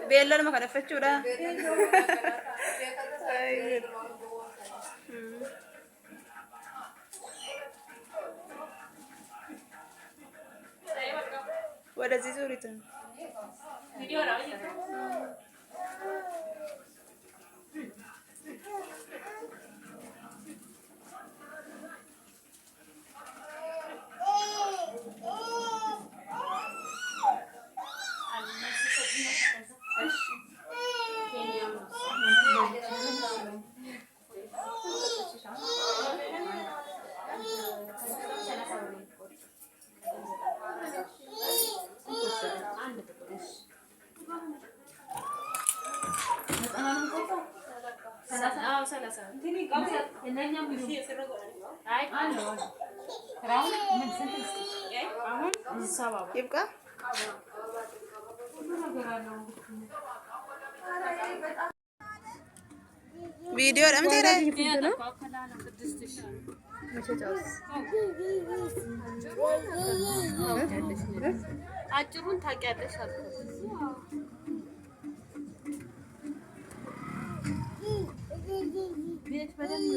Bella nama kana facciura. ወደዚህ ዙሪቱ ቪዲዮ ነው يبقى فيديو لا متى አጭሩን ታውቂያለሽ አልኩት ቤት በደንብ